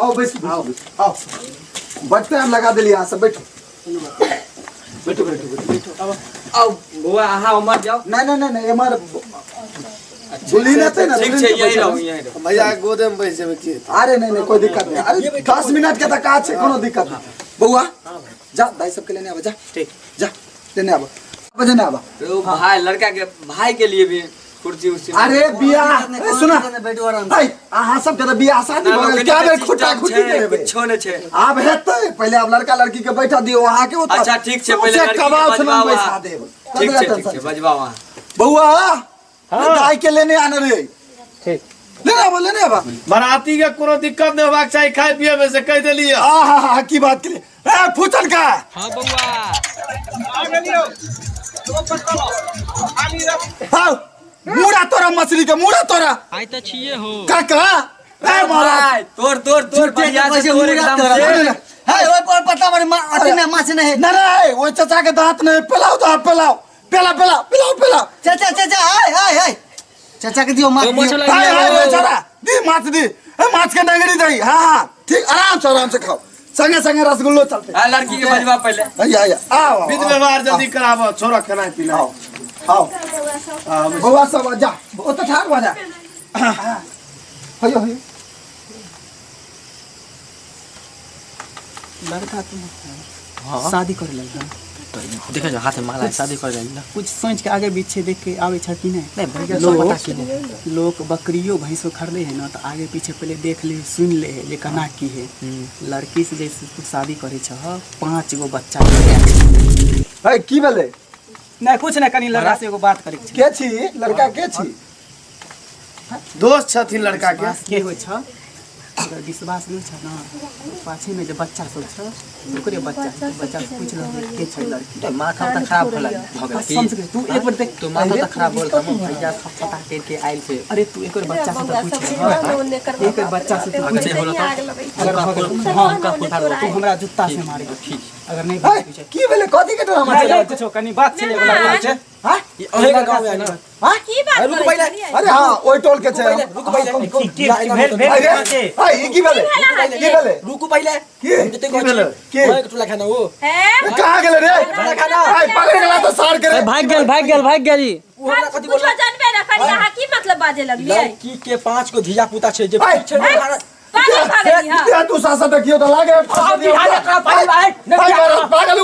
आओ बैठो आओ बैठते हम लगा दिली यहाँ से बैठो बैठो बैठो बैठो आओ बुआ अहाँ उमर जाओ नहीं हमारे बोली ना थे ना ठीक है यही रहो भैया गोदे में बैठ जाबे की अरे नहीं कोई दिक्कत नहीं अरे 10 मिनट के तक आज कोनो दिक्कत नहीं बउआ जा दाई सब के लेने आवा जा ठीक जा लेने आवा बजे आवा तो भाई लड़का के भाई के लिए भी कुर्सी उसी अरे बियाह सुना भाई हां सब के बियाह शादी भ गेल क्या बे खुटा खुटी करे कुछो ने छे आब हेतै पहले अब लड़का लड़की के बैठा दियो वहां के अच्छा ठीक छे पहले लड़की के बजवा ठीक छे बजवा वहां बउआ दाई के लेने आने रे ठीक लेने आवा बराती के कोनो दिक्कत नहीं होबाक चाहिए खाए पिए में से कह देलिए हां की बात करे ए फूचन का हां बउआ आ गेलियो तो पकड़ो आनी रे हां मुड़ा तोरा मछली के मुड़ा तोरा आई त छिए हो काका ए महाराज तोर बढ़िया से तोर एकदम से है ओए पर पता मारे अति में माछ नहीं नहीं ओए चाचा के दांत नहीं पिलाओ तो पिलाओ पिलाओ चाचा हाय चाचा के दियो माछ हाय बेचारा दी माछ दी ए माछ के डंगरी दई हां ठीक आराम से खाओ संगे रसगुल्लो चलते हां लड़की के बजवा पहले या आओ विध व्यवहार जल्दी कराबो छोरा खाना पिलाओ आओ बउआ सब जा ओ तो ठाक बजा होयो लड़का तुम शादी कर ले देखो जो हाथ में माला शादी कर ले कुछ सोच के आगे पीछे देख के आवे छ कि नहीं भैया सब पता कि लोग बकरियों भैंसों खरीदे है ना तो आगे पीछे पहले देख ले सुन ले ये कना की है लड़की से जैसे तू शादी करे छ 5 गो बच्चा है की भेले नहीं कुछ नहीं कनी लड़का से एगो बात करे के छी लड़का के छी दोस्त छथिन लड़का के होय छ अगर विश्वास नहीं छ ना पाछे में जो बच्चा सब छ ओकरे बच्चा से पूछ लो के छ लड़की माथा त खराब होला समझ गए तू एक बार देख तो माथा त खराब होल हम भैया सब पता के आइल से अरे तू एक बार बच्चा से पूछ एक बार बच्चा से पूछ अगर तू हमरा जूता से मारेगा ठीक अगर नहीं की भेले कथि के ड्रामा चले कुछ कनी बात छे एगो लड़का छे हां ओहे के गांव में हां की बात रुक पहले अरे हां ओइ टोल के छे रुक पहले हां ई की भेले रुकू पहले की भेले की ओए के टोला खाना हो कहां गेले रे खाना भाई पकड़ गेला तो सार करे भाग गेल गेली वो हमरा कथि बोल जानबे ना करी यहां की मतलब बाजे लगली लड़की के 5 को धिया पुता छे जे पीछे क्या तू सासा देखियो तो लागे पागल